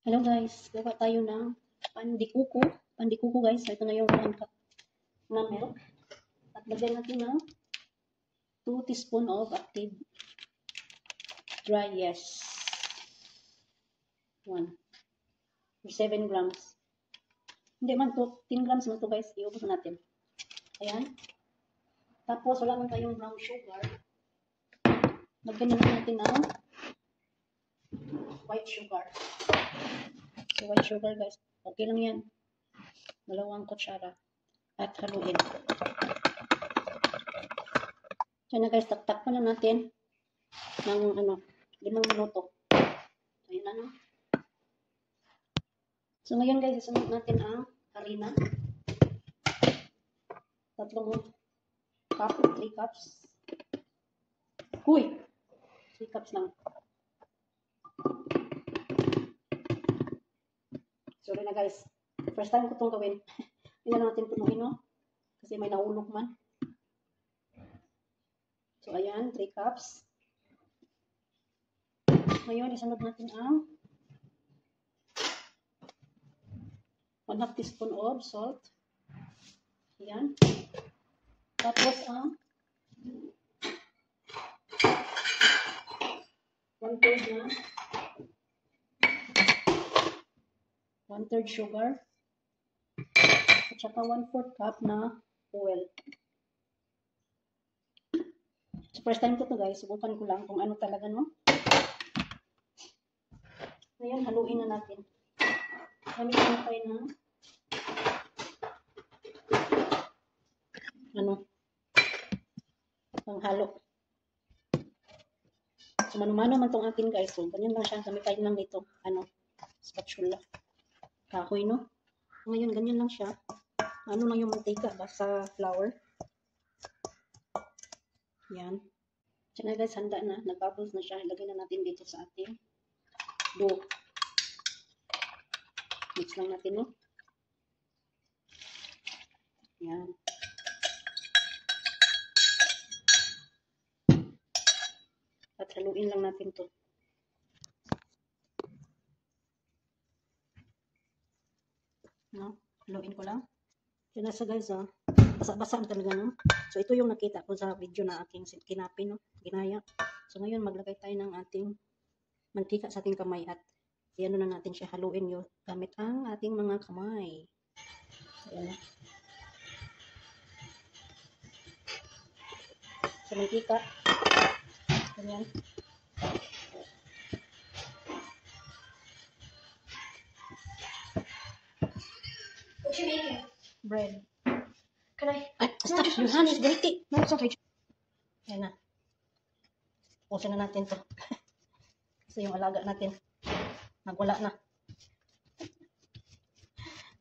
Hello guys, gawa tayo ng pandikuko. Pandikuko guys, ito na yung 1 cup na milk. At lagyan natin ng 2 teaspoon of active dry yeast. 1 or 7 grams. Hindi man to, 10 grams man to guys, iubos natin. Ayan. Tapos wala man tayong brown sugar. Lagyan na natin ng white sugar. So white sugar guys, okay lang yan. 2 kutsara. At haluin. So na guys, takpan na natin ng 5 minuto. Ayun na no. So ngayon guys, isunod natin ang harina. 3 cup, 3 cups. Huy! 3 cups lang. Sorry na guys. First time ko itong gawin. Hindi na natin punuin, no? Kasi may naulog man. So, ayan. 3 cups. Ngayon, isunod natin ang 1/2 teaspoon of salt. Ayan. Tapos ang 1/3 na 1/3 sugar. At saka 1/4 cup na oil. So, first time ko to guys. Subukan ko lang kung ano talaga, no? Ngayon, haluin na natin. Gamitin na tayo ng panghalo. So, mano-mano man tong akin guys. So, ganyan lang siya. Gamitin lang dito. Spatula. Kahoy, no? Ngayon, ganyan lang siya. Ano lang yung mantika basta flour. Yan. So na guys, handa na. Nag-bubbles na siya. Ilagay na natin dito sa ating dough. Mix lang natin, no? Yan. At haluin lang natin to. No? Haluin ko lang. So nasa guys, basa-basa talaga, no? So ito yung nakita ko sa video na aking kinapin, no? Ginaya. So ngayon maglagay tayo ng ating mantika sa ating kamay at iyan na natin siya, haluin yun gamit ang ating mga kamay. Ayan. So mantika. Ganyan. What you making? Bread. Can I? Stop! Your hand is dirty. No, it's okay. Ayan na. Pusin na natin to. Kasi yung alaga natin nagwala na.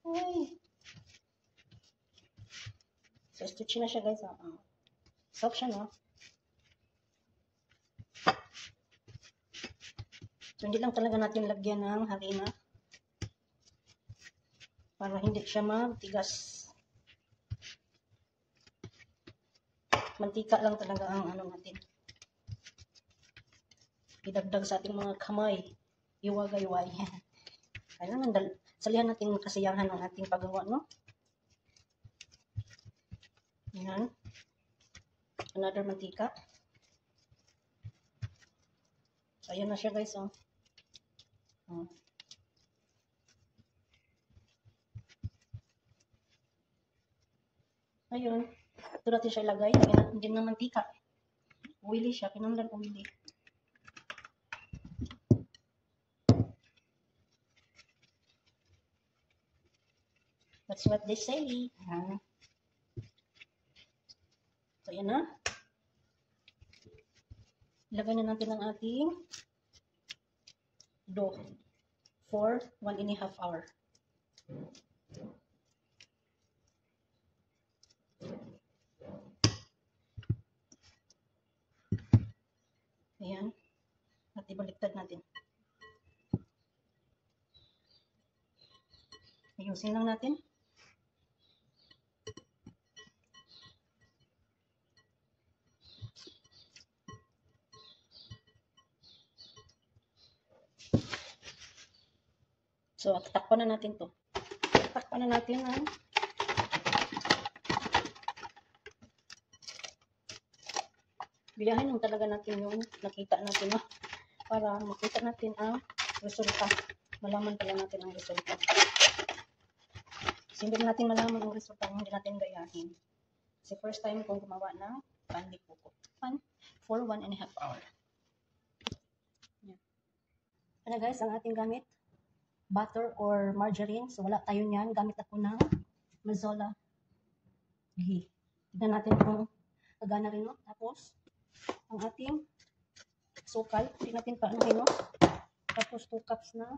Ay. So, stitch na siya guys. Soft siya, no? So, hindi lang talaga natin lagyan ng harina para hindi siya matigas. Mantika lang talaga ang natin. Idagdag sa ating mga kamay. Iwagayway. Kailangan salihan natin kasiyahan ng ating paggawa, no? Yan. Another mantika. So, ayan na siya guys, oh. Ayun. Ito natin siya ilagay. Lagyan natin din ng mantika. Oily siya. Kinamlan oily. That's what they say. So, ayan na. Ilagay na natin ang ating dough for 1.5 hour. Ayan. At ibaliktad natin. Ayusin lang natin. So, takpan na natin to. Takpan na natin ha. Biyahin lang talaga natin yung nakita natin, no? Para makita natin ang resulta. Malaman pala natin ang resulta. Kasi hindi natin malaman ang resulta kung hindi natin gayahin. Kasi first time kong gumawa ng candy coco. For 1.5 hour. Yan. Ano guys, ang ating gamit, butter or margarine. So wala tayo niyan. Gamit ako ng Mazola ghee. Tignan natin kung kagana rin, no? Tapos, ang ating sukal. Hindi natin paano, no? Tapos 2 cups na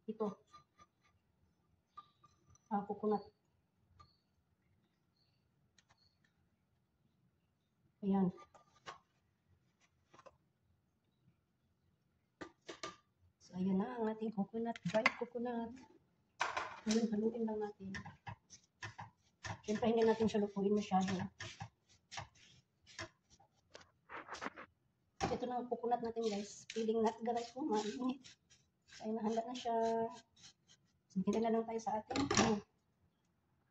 ito. Coconut. Ayan. So, ayan na ang ating coconut, dried coconut. Ngayon, haluin lang natin. Siyempre, hindi natin siya lutuin masyado. Ito na ang coconut natin, guys. Feeling not the right woman. So, ayun, nahanda na siya. So, hinta na lang tayo sa ating.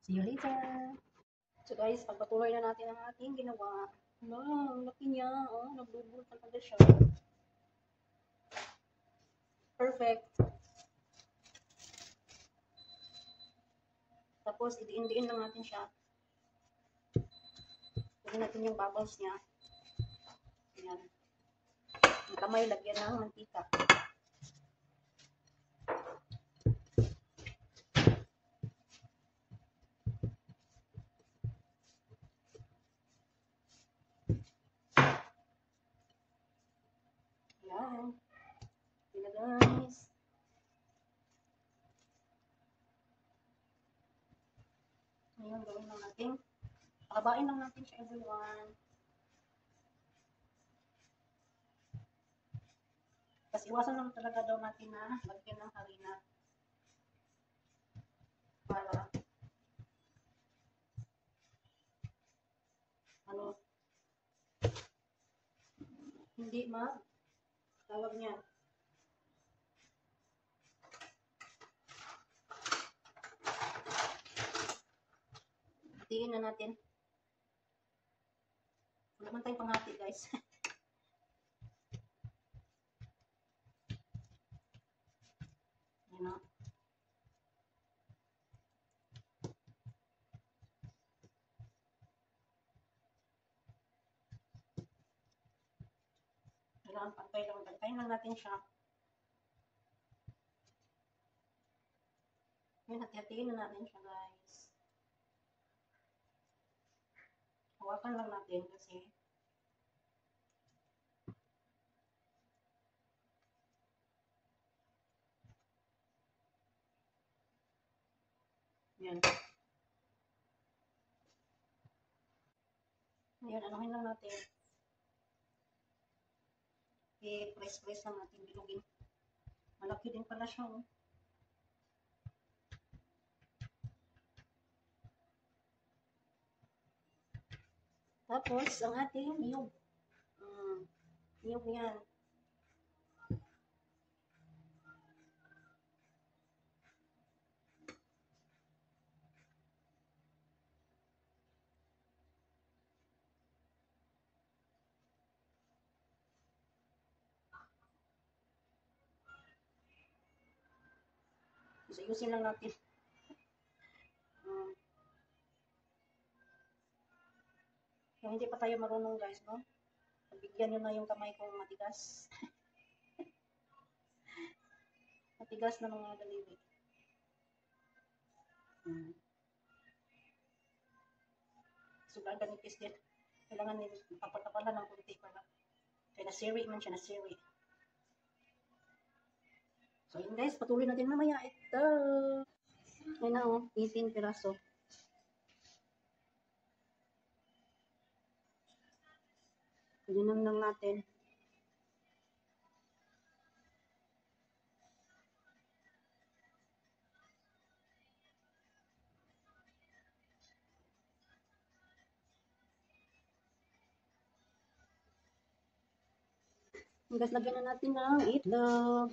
See you later. So, guys, pagpatuloy na natin ang ating ginawa. Wow, ang laki niya. Oh, nagbubul talaga siya. Perfect. Tapos, idiin-diin lang natin siya. Lagyan natin yung bubbles niya. Ayan. Yung kamay, lagyan ng mantika. Ayan. Ayan na, guys. Ngayon, gawin lang natin. Pakabain lang natin siya, everyone. Kasi iwasan lang talaga daw natin na lagyan ng harina. Para hindi tawag niya. Tingin na natin. Wala man tayong panghati, guys. Yan o. Kailangan pantayin lang natin siya. Yan, hati-hatiin na natin siya, guys. Hawakan lang natin kasi yan. Ayan, anuhin lang natin. I-press lang natin, bilugin. Malaki din pala siya, oh. Tapos, ang ating niyog. Niyog yan. So, ayusin lang natin. Kung hindi pa tayo marunong, guys, no? Bigyan nyo na yung kamay kong matigas. Matigas na mga daliri. Sobrang ganipis din. Kailangan papatapalan ng kunti para. Kaya nasiri man siya, nasiri. So, yun guys, patuloy natin mamaya. Ito. Yan na, oh, 18 piraso. Ganyan lang natin. Guys, lagyan na natin ng itlog.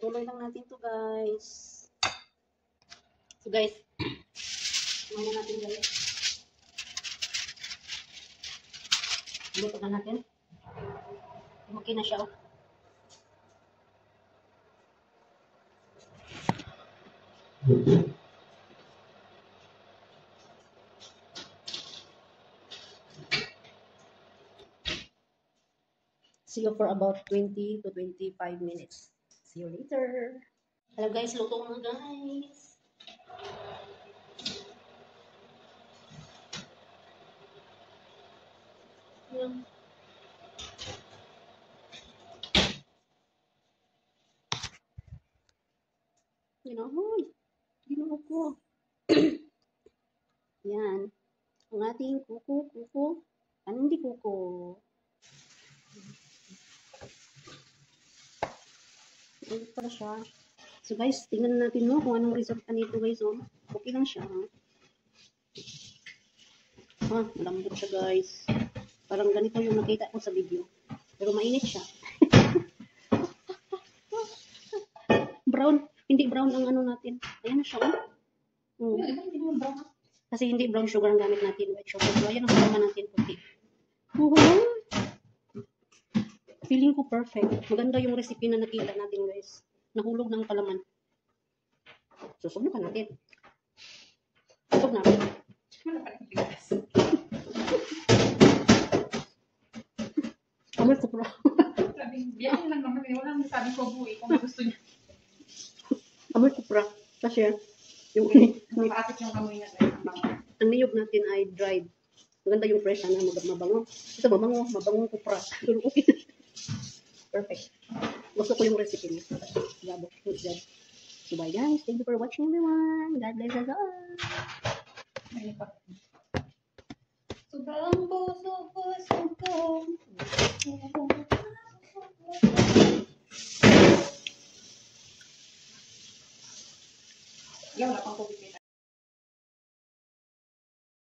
Tuloy lang natin to guys. So guys, tuloy natin guys. Luto na natin. Okay na siya. Oh. See you for about 20 to 25 minutes. See you later. Hello guys, luto na guys. Yan. Hoy. Ginoo ko. Yan. Ang ating kuko. Anong di kuko? Ito pala siya. So guys, tingnan natin kung anong resulta nito guys. Oh. Okay lang siya. Malambot siya guys. Parang ganito yung nakita ko sa video. Pero mainit siya. Brown. Hindi brown ang ano natin. Ayan na siya. Kasi hindi brown sugar ang gamit natin. White sugar. So ayan ang kasama natin. Puti. Feeling ko perfect. Maganda yung recipe na nakita natin guys. Nahulog ng palaman. So subukan natin. Subok natin. Amoy ko bro. Biyakin lang naman. Walang sabi ko buhay kung gusto niya. Amoy kupra. Kasi yung Nakakapit yung amoy na ang niyog natin ay dried. Maganda yung fresh na mabango. Ito mabangong kupra. Pero okay. Perfect. Gusto ko yung recipe niya. Gabo. Good job. So bye guys. Thank you for watching everyone. God bless us all. Sobrang puso ko. Yaw, wala pang COVID nila.